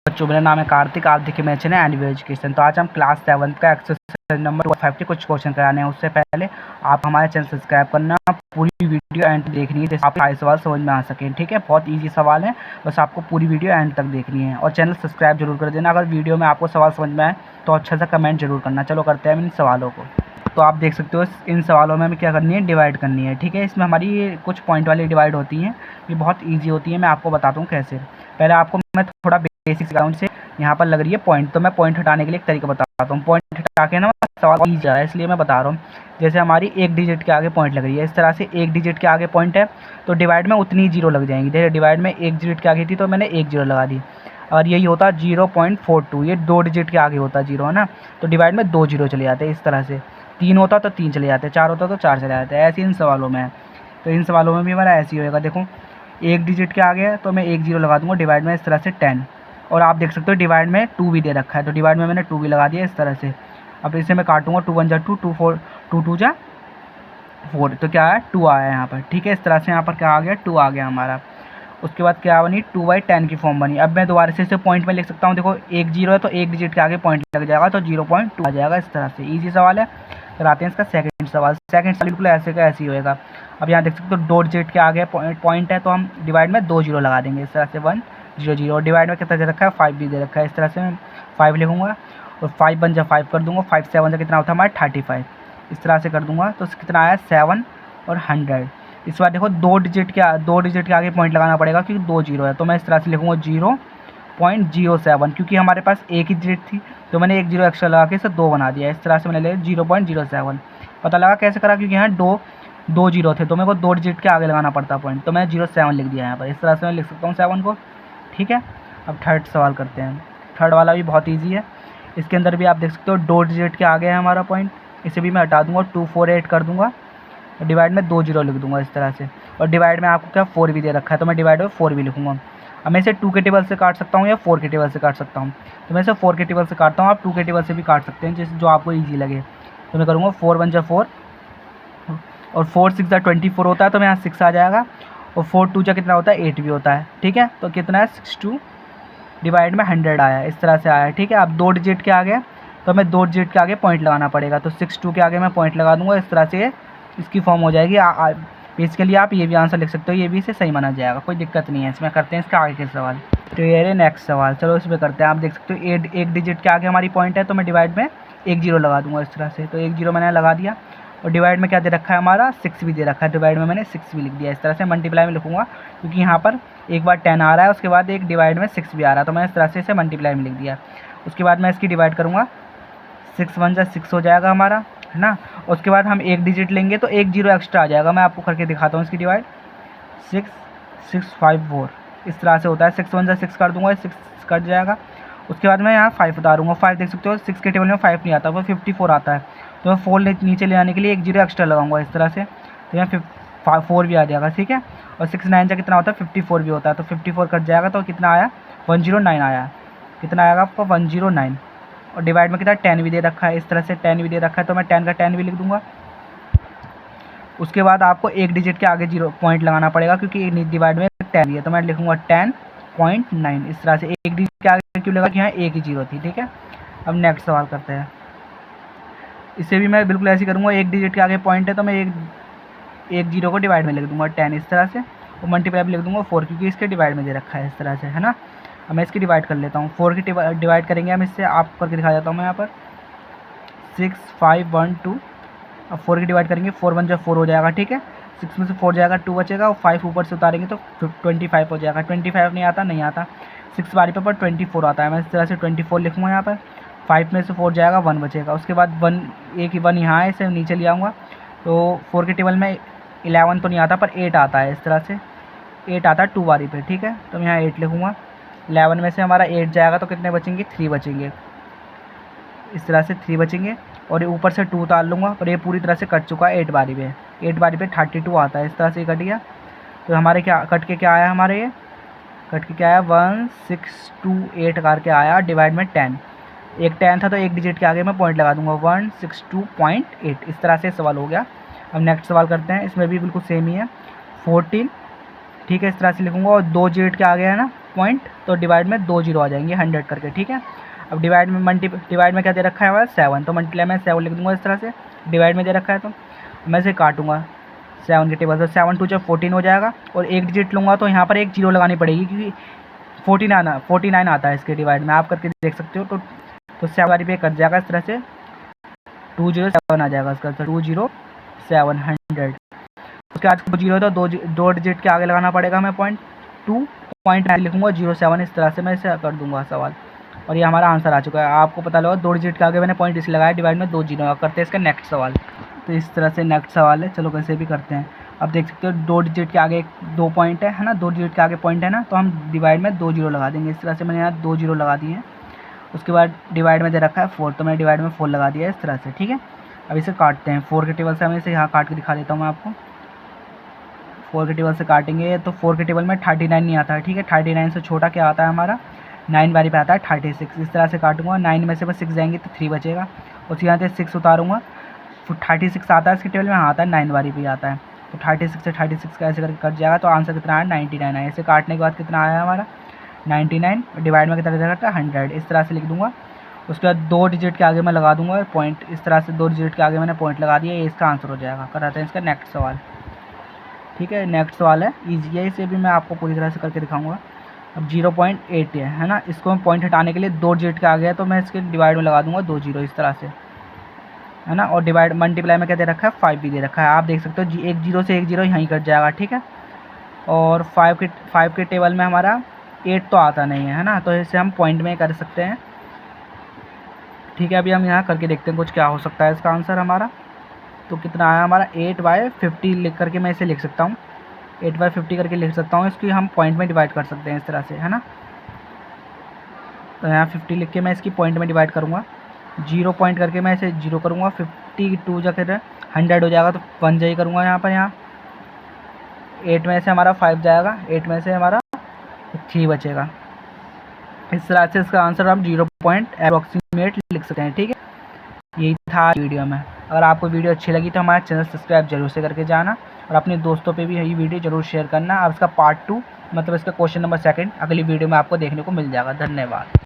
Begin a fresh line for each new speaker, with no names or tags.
बच्चों, मेरा नाम है कार्तिक, आप देखिए मेरे चैनल एनवी एजुकेशन। तो आज हम क्लास 7 का एक्सरसाइज नंबर 250 के कुछ क्वेश्चन कराने हैं। उससे पहले आप हमारे चैनल सब्सक्राइब करना, पूरी वीडियो एंड देखनी है, जैसे आप सारे सवाल समझ में आ सकें। ठीक है, बहुत ईजी सवाल है, बस आपको पूरी वीडियो एंड तक देखनी है और चैनल सब्सक्राइब जरूर कर देना। अगर वीडियो में आपको सवाल समझ में आए तो अच्छा सा कमेंट जरूर करना। चलो करते हैं इन सवालों को। तो आप देख सकते हो इन सवालों में हमें क्या करनी है, डिवाइड करनी है। ठीक है, इसमें हमारी कुछ पॉइंट वाली डिवाइड होती हैं, ये बहुत ईजी होती है। मैं आपको बताता हूँ कैसे। पहले आपको मैं थोड़ा बेसिक ग्राउंड से, यहाँ पर लग रही है पॉइंट, तो मैं पॉइंट हटाने के लिए एक तरीका बताता हूँ। पॉइंट हटा के ना सवाल ईजी जा रहा है, इसलिए मैं बता रहा हूँ। जैसे हमारी एक डिजिट के आगे पॉइंट लग रही है, इस तरह से एक डिजिट के आगे पॉइंट है तो डिवाइड में उतनी जीरो लग जाएंगी। जैसे डिवाइड में एक डिजिट के आगे थी तो मैंने एक जीरो लगा दी, और यही होता 0.42, ये दो डिजिट के आगे होता जीरो है ना, तो डिवाइड में दो जीरो चले जाते हैं। इस तरह से तीन होता तो तीन चले जाते हैं, चार होता तो चार चले जाते हैं। ऐसे इन सवालों में है, तो इन सवालों में भी हमारा ऐसे ही होगा। देखो एक डिजिट के आगे है तो मैं एक जीरो लगा दूंगा, डिवाइड में इस तरह से 10, और आप देख सकते हो डिवाइड में 2 भी दे रखा है, तो डिवाइड में मैंने 2 भी लगा दिया इस तरह से। अब इसे मैं काटूंगा, 2 1 जा 2, 2 4, 2 2 जा 4, तो क्या है 2 आया यहाँ पर। ठीक है, इस तरह से यहाँ पर क्या आ गया, 2 आ गया हमारा। उसके बाद क्या बनी, 2/10 की फॉर्म बनी। अब मैं दोबारा से इसे पॉइंट में लिख सकता हूँ। देखो एक जीरो है तो एक डिजिट के आगे पॉइंट लग जाएगा, तो 0.2 आ जाएगा। इस तरह से ईजी सवाल है। कराते हैं इसका सेकंड सवाल। सेकंड सवाल बिल्कुल ऐसे का ऐसे ही होएगा। अब यहाँ देख सकते हो दो डिजिट के आगे पॉइंट है, तो हम डिवाइड में 2 जीरो लगा देंगे इस तरह से, 1 0 0। और डिवाइड में कितना दे रखा है, 5 भी दे रखा है। इस तरह से मैं 5 लिखूँगा, और 5 1 जा 5 कर दूँगा, 5 7 जा कितना होता है हमारा 35। इस तरह से कर दूँगा तो कितना आया 7 और 100। इस बार देखो दो डिजिट के आगे पॉइंट लगाना पड़ेगा क्योंकि 2 जीरो है, तो मैं इस तरह से लिखूँगा 0.07, क्योंकि हमारे पास एक ही डिजिट थी तो मैंने एक जीरो एक्स्ट्रा लगा के इसे 2 बना दिया। इस तरह से मैंने लिया 0.07। पता लगा कैसे करा, क्योंकि यहाँ दो जीरो थे तो मेरे को दो डिजिट के आगे लगाना पड़ता पॉइंट, तो मैं 07 लिख दिया यहाँ पर। इस तरह से मैं लिख सकता हूँ 7 को। ठीक है, अब थर्ड सवाल करते हैं। थर्ड वाला भी बहुत ईजी है। इसके अंदर भी आप देख सकते हो दो डिजिट के आगे है हमारा पॉइंट, इसे भी मैं हटा दूँगा, 248 कर दूँगा, डिवाइड में 2 जीरो लिख दूंगा इस तरह से। और डिवाइड में आपको क्या 4 भी दे रखा है, तो मैं डिवाइड में 4 भी लिखूंगा। अब मैं इसे 2 के टेबल से काट सकता हूँ या 4 के टेबल से काट सकता हूँ, तो मैं इसे 4 के टेबल से काटता हूँ। आप 2 के टेबल से भी काट सकते हैं, जैसे जो आपको ईजी लगे। तो मैं करूँगा 4 1 जा 4, और 4 6 जा 24 होता है, तो मैं यहाँ 6 आ जाएगा, और 4 2 जा कितना होता है 8 भी होता है। ठीक है, तो कितना है 62, डिवाइड में 100 आया, इस तरह से आया। ठीक है, अब दो डिजिट के आगे तो हमें दो डिजिट के आगे पॉइंट लगाना पड़ेगा, तो 62 के आगे मैं पॉइंट लगा दूँगा। इस तरह से इसकी फॉर्म हो जाएगी। इसके लिए आप ये भी आंसर लिख सकते हो, ये भी इसे सही माना जाएगा, कोई दिक्कत नहीं है इसमें। करते हैं इसका आगे के सवाल। तो ये है नेक्स्ट सवाल, चलो इसमें करते हैं। आप देख सकते हो एक डिजिट के आगे हमारी पॉइंट है, तो मैं डिवाइड में एक जीरो लगा दूंगा इस तरह से, तो एक जीरो मैंने लगा दिया। और डिवाइड में क्या दे रखा है हमारा 6 भी दे रखा है, डिवाइड में मैंने 6 भी लिख दिया। इस तरह से मल्टीप्लाई में लिखूंगा, क्योंकि यहाँ पर एक बार 10 आ रहा है, उसके बाद एक डिवाइड में 6 भी आ रहा है, तो मैंने इस तरह से इसे मल्टीप्लाई में लिख दिया। उसके बाद मैं इसकी डिवाइड करूँगा, 6 1 जा 6 हो जाएगा हमारा, है ना। उसके बाद हम एक डिजिट लेंगे तो एक जीरो एक्स्ट्रा आ जाएगा। मैं आपको करके दिखाता हूँ इसकी डिवाइड, 6 6 5 4 इस तरह से होता है। 6 1 जा 6 कर दूंगा, 6 कट जाएगा। उसके बाद मैं यहाँ 5 उतारूँगा, 5 देख सकते हो 6 के टेबल में 5 नहीं आता, वो 54 आता है, तो मैं 4 नीचे ले आने के लिए एक जीरो एक्स्ट्रा लगाऊंगा इस तरह से, तो यहाँ 4 भी आ जाएगा। ठीक है, और 6 9 जा कितना होता है 54 भी होता है, तो 54 कट जाएगा, तो कितना आया 109 आया। कितना आएगा आपको 109, और डिवाइड में कितना 10 भी दे रखा है, इस तरह से 10 भी दे रखा है, तो मैं 10 का 10 भी लिख दूंगा। उसके बाद आपको एक डिजिट के आगे जीरो पॉइंट लगाना पड़ेगा, क्योंकि डिवाइड में 10 है, तो मैं लिखूंगा 10.9। इस तरह से एक डिजिट के आगे क्यों लगा कि यहाँ एक ही जीरो थी। ठीक है, अब नेक्स्ट सवाल करते हैं। इसे भी मैं बिल्कुल ऐसे करूँगा, एक डिजिट के आगे पॉइंट है तो मैं एक जीरो को डिवाइड में लिख दूंगा 10 इस तरह से, और मल्टीप्लाई में लिख दूंगा 4, क्योंकि इसके डिवाइड में दे रखा है इस तरह से, है ना। अब मैं इसकी डिवाइड कर लेता हूँ, 4 की डिवाइड करेंगे हम, इससे आप करके दिखा देता हूँ मैं यहाँ पर 6 5 1 2। अब 4 की डिवाइड करेंगे, 4 1 जा 4 हो जाएगा। ठीक है, 6 में से 4 जाएगा, 2 बचेगा, और 5 ऊपर से उतारेंगे तो 25 हो जाएगा। 25 नहीं आता 6 बारी पर 24 आता है, मैं इस तरह से 24 लिखूँगा यहाँ पर। 5 में से 4 जाएगा, 1 बचेगा। उसके बाद 1 एक ही 1 यहाँ है, इसे नीचे ले आऊँगा, तो 4 के टेबल में 11 तो नहीं आता पर 8 आता है, इस तरह से 8 आता है 2 बारी पे। ठीक है, तो मैं यहाँ 8 लिखूँगा। 11 में से हमारा 8 जाएगा, तो कितने बचेंगे 3 बचेंगे, इस तरह से 3 बचेंगे, और ये ऊपर से 2 उतार लूँगा, और ये पूरी तरह से कट चुका है 8 बारी पे। 8 बारी पे 32 आता है, इस तरह से कट गया। तो हमारे क्या कट के क्या आया, हमारे ये कट के क्या आया 1628 करके आया, डिवाइड में 10। एक 10 था तो एक डिजिट के आगे मैं पॉइंट लगा दूंगा 162.8। इस तरह से सवाल हो गया। अब नेक्स्ट सवाल करते हैं, इसमें भी बिल्कुल सेम ही है 14। ठीक है, इस तरह से लिखूँगा, और दो डिजिट के आगे है ना पॉइंट, तो डिवाइड में 2 जीरो आ जाएंगे 100 करके, ठीक है। अब डिवाइड में क्या दे रखा है हमारा 7, तो मल्टीप्लाई में 7 लिख दूंगा इस तरह से। डिवाइड में दे रखा है तो मैं इसे काटूंगा 7 के टेबल से, 7 2 14 हो जाएगा। और एक डिजिट लूँगा तो यहाँ पर एक जीरो लगानी पड़ेगी क्योंकि 49 आता है इसके डिवाइड में, आप करके देख सकते हो। तो 7 वाली पे कट जाएगा इस तरह से, 207 आ जाएगा इसका, 20700। उसके बाद 2 जीरो, तो दो डिजिट के आगे लगाना पड़ेगा हमें पॉइंट, 2 पॉइंट लिखूँगा 07, इस तरह से मैं इसे कर दूंगा सवाल। और ये हमारा आंसर आ चुका है। आपको पता लगा 2 डिजिट के आगे मैंने पॉइंट इसलिए लगाया, डिवाइड में 2 जीरो। करते हैं इसका नेक्स्ट सवाल। तो इस तरह से नेक्स्ट सवाल है, चलो कैसे भी करते हैं। अब देख सकते हो 2 डिजिट के आगे 2 पॉइंट है ना, 2 डिजिट के आगे पॉइंट है ना, तो हम डिवाइड में 2 जीरो लगा देंगे। इस तरह से मैंने यहाँ 2 जीरो लगा दिए हैं। उसके बाद डिवाइड में दे रखा है 4, तो मैंने डिवाइड में 4 लगा दिया इस तरह से, ठीक है। अब इसे काटते हैं 4 के टेबल से, हमें इसे यहाँ काट के दिखा देता हूँ मैं आपको। 4 के टेबल से काटेंगे तो 4 के टेबल में 39 नहीं आता है, ठीक है। 39 से छोटा क्या आता है हमारा, 9 बारी पे आता है 36। इस तरह से काटूंगा, 9 में से बस 6 जाएंगे तो 3 बचेगा। उसके यहाँ से 6 उतारूंगा, 36 आता है इसके टेबल में, हाँ आता है 9 बारी पे आता है। तो 36 से 36 कैसे करके कट जाएगा, तो आंसर कितना आया 99 आया। इसे काटने के बाद कितना आया हमारा 99, डिवाइड में कितना जाएगा 100, इस तरह से लिख दूंगा। उसके बाद 2 डिजिट के आगे मैं लगा दूंगा पॉइंट, इस तरह से 2 डिजिट के आगे मैंने पॉइंट लगा दिया, ये इसका आंसर हो जाएगा। कराते हैं इसका नेक्स्ट सवाल, ठीक है। नेक्स्ट सवाल है ईजी है, इसे भी मैं आपको पूरी तरह से करके दिखाऊंगा। अब 0.8 है ना, इसको मैं पॉइंट हटाने के लिए 2 डिजिट के आगे है, तो मैं इसके डिवाइड में लगा दूंगा 2 जीरो इस तरह से, है ना। और डिवाइड मल्टीप्लाई में क्या दे रखा है 5 भी दे रखा है, आप देख सकते हो एक जीरो से एक जीरो यहीं कट जाएगा, ठीक है। और 5 के टेबल में हमारा 8 तो आता नहीं है ना, तो इसे हम पॉइंट में कर सकते हैं, ठीक है। अभी हम यहाँ करके देखते हैं कुछ क्या हो सकता है इसका आंसर हमारा। तो कितना आया हमारा 8/50 लिख करके मैं इसे लिख सकता हूँ, 8/50 करके लिख सकता हूँ। इसकी हम पॉइंट में डिवाइड कर सकते हैं इस तरह से, है ना। तो यहाँ 50 लिख के मैं इसकी पॉइंट में डिवाइड करूँगा, 0 पॉइंट करके मैं इसे 0 करूँगा। 52 जाकर 100 हो जाएगा, तो 1 जाई करूँगा यहाँ पर। यहाँ 8 में से हमारा 5 जाएगा, 8 में से हमारा 3 बचेगा। इस तरह से इसका आंसर हम 0 पॉइंट अप्रॉक्सीमेट लिख सकते हैं, ठीक है। यही था वीडियो में। अगर आपको वीडियो अच्छी लगी तो हमारा चैनल सब्सक्राइब जरूर से करके जाना, और अपने दोस्तों पे भी यही वीडियो जरूर शेयर करना। अब इसका पार्ट 2 मतलब इसका क्वेश्चन नंबर 2 अगली वीडियो में आपको देखने को मिल जाएगा। धन्यवाद।